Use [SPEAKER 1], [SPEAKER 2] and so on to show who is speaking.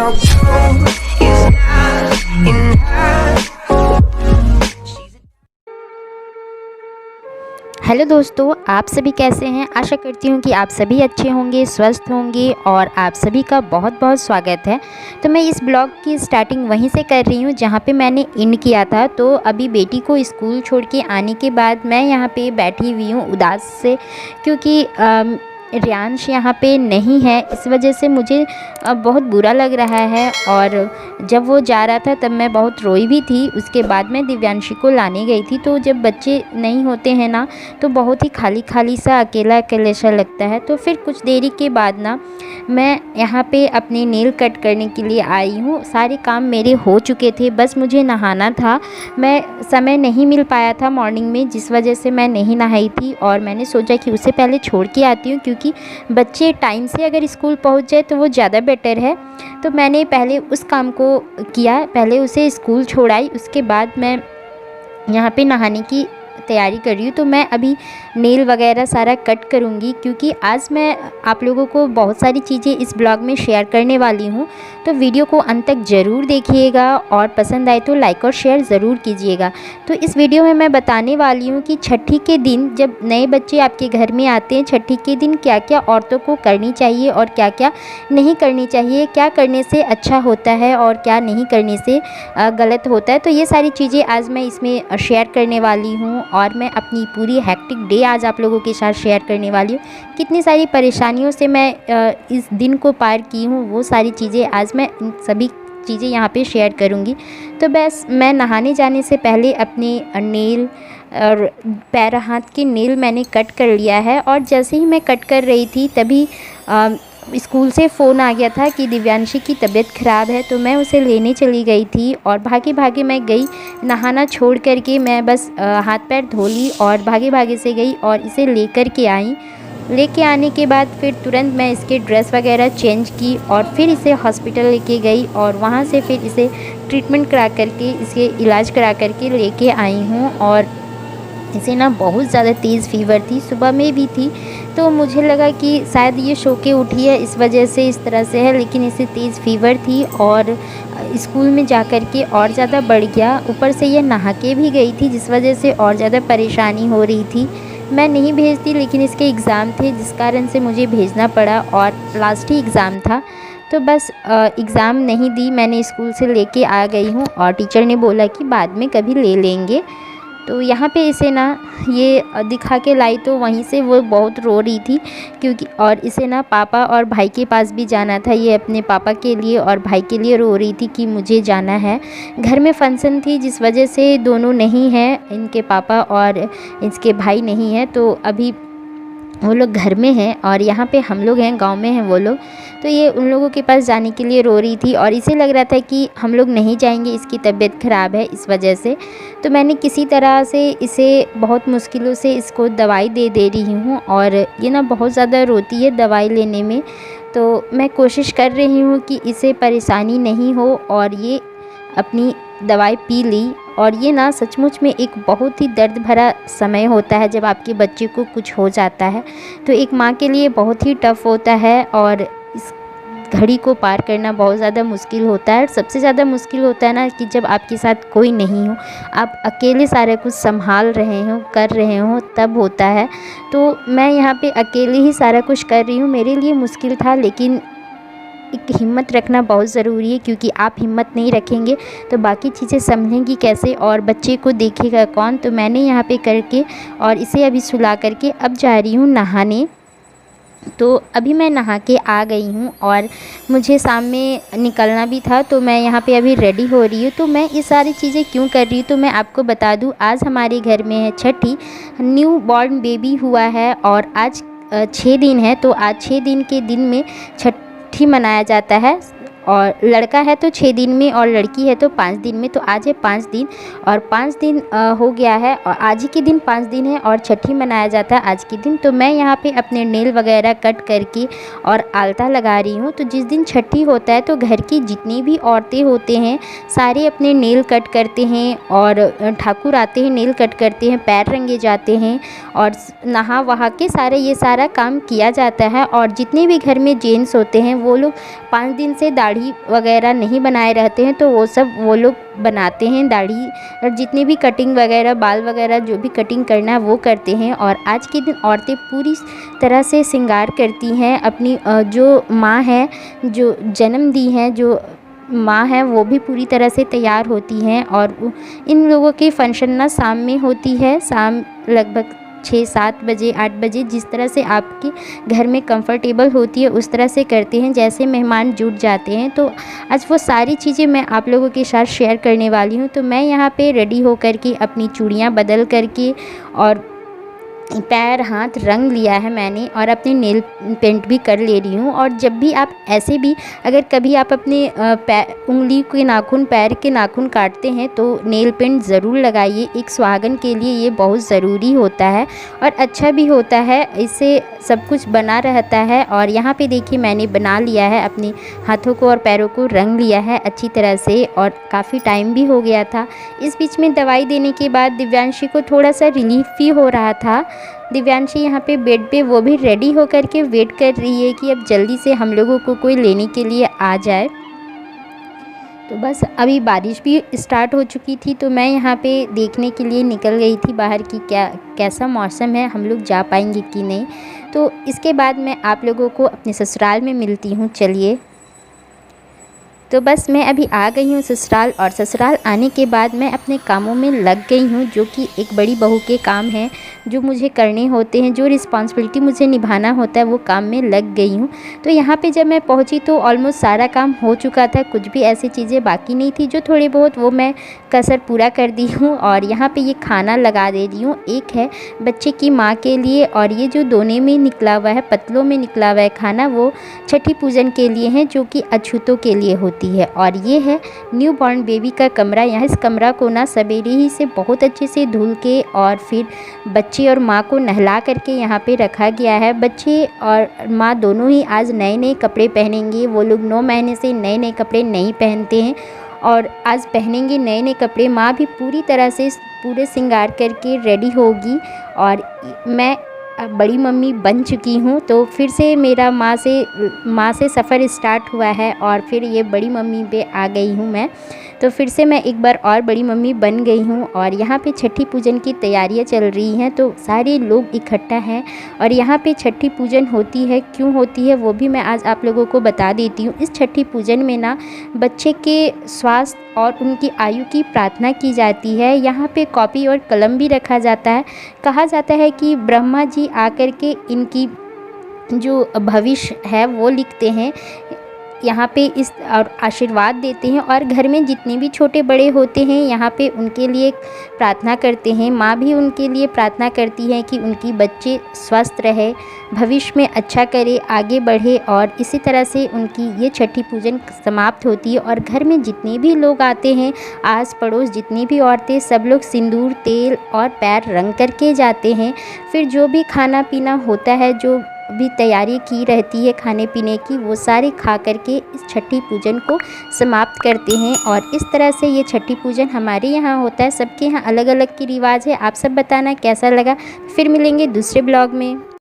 [SPEAKER 1] Now truth is not enough.
[SPEAKER 2] Hello दोस्तों, आप सभी कैसे हैं। आशा करती हूँ कि आप सभी अच्छे होंगे, स्वस्थ होंगे और आप सभी का बहुत बहुत स्वागत है। तो मैं इस ब्लॉग की स्टार्टिंग वहीं से कर रही हूँ जहाँ पे मैंने एंड किया था। तो अभी बेटी को स्कूल छोड़ के आने के बाद मैं यहाँ पे बैठी हुई हूँ उदास से, क्योंकि रियांश यहाँ पे नहीं है। इस वजह से मुझे बहुत बुरा लग रहा है। और जब वो जा रहा था तब मैं बहुत रोई भी थी। उसके बाद मैं दिव्यांशी को लाने गई थी। तो जब बच्चे नहीं होते हैं ना, तो बहुत ही खाली खाली सा, अकेला अकेला सा लगता है। तो फिर कुछ देरी के बाद ना मैं यहाँ पे अपने नेल कट करने के लिए आई हूँ। सारे काम मेरे हो चुके थे, बस मुझे नहाना था। मैं समय नहीं मिल पाया था मॉर्निंग में, जिस वजह से मैं नहीं नहाई थी। और मैंने सोचा कि उसे पहले छोड़ के आती हूँ, क्योंकि बच्चे टाइम से अगर स्कूल पहुँच जाए तो वो ज़्यादा बेटर है। तो मैंने पहले उस काम को किया, पहले उसे स्कूल छोड़ाई। उसके बाद मैं यहाँ पे नहाने की तैयारी कर रही हूँ। तो मैं अभी नेल वगैरह सारा कट करूँगी, क्योंकि आज मैं आप लोगों को बहुत सारी चीज़ें इस ब्लॉग में शेयर करने वाली हूँ। तो वीडियो को अंत तक ज़रूर देखिएगा और पसंद आए तो लाइक और शेयर ज़रूर कीजिएगा। तो इस वीडियो में मैं बताने वाली हूँ कि छठी के दिन जब नए बच्चे आपके घर में आते हैं, छठी के दिन क्या क्या औरतों को करनी चाहिए और क्या क्या नहीं करनी चाहिए, क्या करने से अच्छा होता है और क्या नहीं करने से गलत होता है। तो ये सारी चीज़ें आज मैं इसमें शेयर करने वाली हूँ। और मैं अपनी पूरी हेक्टिक डे आज आप लोगों के साथ शेयर करने वाली हूँ। कितनी सारी परेशानियों से मैं इस दिन को पार की हूँ, वो सारी चीज़ें आज मैं सभी चीज़ें यहाँ पे शेयर करूँगी। तो बस मैं नहाने जाने से पहले अपने नेल और पैर हाथ के नेल मैंने कट कर लिया है। और जैसे ही मैं कट कर रही थी तभी स्कूल से फ़ोन आ गया था कि दिव्यांशी की तबीयत ख़राब है। तो मैं उसे लेने चली गई थी और भागे भागे मैं गई। नहाना छोड़ कर के मैं बस हाथ पैर धो ली और भागे भागे से गई और इसे लेकर के आई। लेके आने के बाद फिर तुरंत मैं इसके ड्रेस वगैरह चेंज की और फिर इसे हॉस्पिटल लेके गई। और वहाँ से फिर इसे ट्रीटमेंट करा करके, इसके इलाज करा करके लेके आई हूँ। और इसे ना बहुत ज़्यादा तेज़ फीवर थी, सुबह में भी थी। तो मुझे लगा कि शायद ये सो के उठी है, इस वजह से इस तरह से है, लेकिन इसे तेज़ फीवर थी और स्कूल में जा कर के और ज़्यादा बढ़ गया। ऊपर से ये नहा के भी गई थी, जिस वजह से और ज़्यादा परेशानी हो रही थी। मैं नहीं भेजती, लेकिन इसके एग्ज़ाम थे जिस कारण से मुझे भेजना पड़ा और लास्ट ही एग्ज़ाम था। तो बस एग्ज़ाम नहीं दी, मैंने स्कूल से लेके आ गई हूँ और टीचर ने बोला कि बाद में कभी ले लेंगे। तो यहाँ पे इसे ना ये दिखा के लाई, तो वहीं से वो बहुत रो रही थी, क्योंकि और इसे ना पापा और भाई के पास भी जाना था। ये अपने पापा के लिए और भाई के लिए रो रही थी कि मुझे जाना है। घर में फंक्शन थी, जिस वजह से दोनों नहीं हैं, इनके पापा और इसके भाई नहीं हैं। तो अभी वो लोग घर में हैं और यहाँ पे हम लोग हैं, गांव में हैं वो लोग। तो ये उन लोगों के पास जाने के लिए रो रही थी और इसे लग रहा था कि हम लोग नहीं जाएंगे, इसकी तबीयत ख़राब है, इस वजह से। तो मैंने किसी तरह से इसे बहुत मुश्किलों से इसको दवाई दे रही हूँ। और ये ना बहुत ज़्यादा रोती है दवाई लेने में। तो मैं कोशिश कर रही हूँ कि इसे परेशानी नहीं हो और ये अपनी दवाई पी ली। और ये ना सचमुच में एक बहुत ही दर्द भरा समय होता है जब आपके बच्चे को कुछ हो जाता है। तो एक माँ के लिए बहुत ही टफ़ होता है और इस घड़ी को पार करना बहुत ज़्यादा मुश्किल होता है। सबसे ज़्यादा मुश्किल होता है ना कि जब आपके साथ कोई नहीं हो, आप अकेले सारा कुछ संभाल रहे हो, कर रहे हो, तब होता है। तो मैं यहाँ पे अकेले ही सारा कुछ कर रही हूँ। मेरे लिए मुश्किल था, लेकिन एक हिम्मत रखना बहुत ज़रूरी है, क्योंकि आप हिम्मत नहीं रखेंगे तो बाकी चीज़ें समझेंगी कैसे और बच्चे को देखेगा कौन। तो मैंने यहाँ पे करके और इसे अभी सुला करके अब जा रही हूँ नहाने। तो अभी मैं नहा के आ गई हूँ और मुझे शाम में निकलना भी था। तो मैं यहाँ पे अभी रेडी हो रही हूँ। तो मैं ये सारी चीज़ें क्यों कर रही हूँ, तो मैं आपको बता दूँ, आज हमारे घर में है छठी। न्यू बॉर्न बेबी हुआ है और आज 6 दिन है। तो आज 6 दिन के दिन में छठी मनाया जाता है। और लड़का है तो 6 दिन में और लड़की है तो 5 दिन में। तो आज है 5 दिन और 5 दिन हो गया है और आज ही के दिन 5 दिन है और छठी मनाया जाता है आज के दिन। तो मैं यहाँ पे अपने नेल वगैरह कट करके और आलता लगा रही हूँ। तो जिस दिन छठी होता है तो घर की जितनी भी औरतें होते हैं सारे अपने नेल कट करते हैं और ठाकुर आते हैं, नेल कट करते हैं, पैर रंगे जाते हैं और नहा वहा के ये सारा काम किया जाता है। और जितने भी घर में जेंट्स होते हैं वो लोग 5 दिन से दाढ़ी दाढ़ी वगैरह नहीं बनाए रहते हैं तो वो लोग बनाते हैं दाढ़ी, और जितनी भी कटिंग वगैरह, बाल वगैरह जो भी कटिंग करना है वो करते हैं। और आज के दिन औरतें पूरी तरह से श्रृंगार करती हैं। अपनी जो माँ है, जो जन्म दी हैं, जो माँ है, वो भी पूरी तरह से तैयार होती हैं। और इन लोगों की फंक्शन ना शाम में होती है, शाम लगभग 6-7 बजे, 8 बजे, जिस तरह से आपके घर में कंफर्टेबल होती है उस तरह से करते हैं। जैसे मेहमान जुट जाते हैं तो आज वो सारी चीज़ें मैं आप लोगों के साथ शेयर करने वाली हूँ। तो मैं यहाँ पे रेडी होकर के अपनी चूड़ियाँ बदल करके और पैर हाथ रंग लिया है मैंने, और अपने नेल पेंट भी कर ले रही हूँ। और जब भी आप ऐसे भी अगर कभी आप अपने उंगली के नाखून, पैर के नाखून काटते हैं तो नेल पेंट ज़रूर लगाइए। एक सुहागन के लिए ये बहुत ज़रूरी होता है और अच्छा भी होता है, इससे सब कुछ बना रहता है। और यहाँ पे देखिए मैंने बना लिया है, अपने हाथों को और पैरों को रंग लिया है अच्छी तरह से, और काफ़ी टाइम भी हो गया था। इस बीच में दवाई देने के बाद दिव्यांशी को थोड़ा सा रिलीफ भी हो रहा था। दिव्यांशी यहाँ पे बेड पे वो भी रेडी होकर के वेट कर रही है कि अब जल्दी से हम लोगों को कोई लेने के लिए आ जाए। तो बस अभी बारिश भी स्टार्ट हो चुकी थी तो मैं यहाँ पे देखने के लिए निकल गई थी बाहर की कैसा मौसम है, हम लोग जा पाएंगे कि नहीं। तो इसके बाद मैं आप लोगों को अपने ससुराल में मिलती हूँ, चलिए। तो बस मैं अभी आ गई हूँ ससुराल, और ससुराल आने के बाद मैं अपने कामों में लग गई हूँ, जो कि एक बड़ी बहू के काम हैं, जो मुझे करने होते हैं, जो रिस्पॉन्सिबिलिटी मुझे निभाना होता है, वो काम में लग गई हूँ। तो यहाँ पे जब मैं पहुँची तो ऑलमोस्ट सारा काम हो चुका था, कुछ भी ऐसी चीज़ें बाकी नहीं थी। जो थोड़ी बहुत वो मैं कसर पूरा कर दी हूँ। और यहाँ पे ये खाना लगा दे रही हूँ। एक है बच्चे की माँ के लिए, और ये जो दोने में निकला हुआ है, पतलों में निकला हुआ है खाना, वो छठी पूजन के लिए है, जो कि अछूतों के लिए होती है। और ये है न्यू बॉर्न बेबी का कमरा। यहाँ इस कमरा को ना सवेरे ही से बहुत अच्छे से धुल के और फिर बच्चे और माँ को नहला करके यहाँ पे रखा गया है। बच्चे और माँ दोनों ही आज नए नए कपड़े पहनेंगे। वो लोग 9 महीने से नए नए कपड़े नहीं पहनते हैं और आज पहनेंगे नए नए कपड़े। माँ भी पूरी तरह से पूरे श्रृंगार करके रेडी होगी, और मैं बड़ी मम्मी बन चुकी हूँ। तो फिर से मेरा माँ से सफ़र स्टार्ट हुआ है, और फिर ये बड़ी मम्मी पे आ गई हूँ मैं। तो फिर से मैं एक बार और बड़ी मम्मी बन गई हूँ, और यहाँ पे छठी पूजन की तैयारियाँ चल रही हैं। तो सारे लोग इकट्ठा हैं, और यहाँ पे छठी पूजन होती है, क्यों होती है वो भी मैं आज आप लोगों को बता देती हूँ। इस छठी पूजन में ना बच्चे के स्वास्थ्य और उनकी आयु की प्रार्थना की जाती है। यहाँ पे कॉपी और कलम भी रखा जाता है। कहा जाता है कि ब्रह्मा जी आकर के इनकी जो भविष्य है वो लिखते हैं यहाँ पे इस और आशीर्वाद देते हैं, और घर में जितने भी छोटे बड़े होते हैं यहाँ पे उनके लिए प्रार्थना करते हैं। माँ भी उनके लिए प्रार्थना करती है कि उनकी बच्चे स्वस्थ रहे, भविष्य में अच्छा करे, आगे बढ़े, और इसी तरह से उनकी ये छठी पूजन समाप्त होती है। और घर में जितने भी लोग आते हैं, आस पड़ोस जितनी भी औरतें, सब लोग सिंदूर, तेल और पैर रंग करके जाते हैं। फिर जो भी खाना पीना होता है, जो भी तैयारी की रहती है खाने पीने की, वो सारे खा करके इस छठी पूजन को समाप्त करते हैं। और इस तरह से ये छठी पूजन हमारे यहाँ होता है। सबके यहाँ अलग अलग की रिवाज है। आप सब बताना कैसा लगा। फिर मिलेंगे दूसरे ब्लॉग में।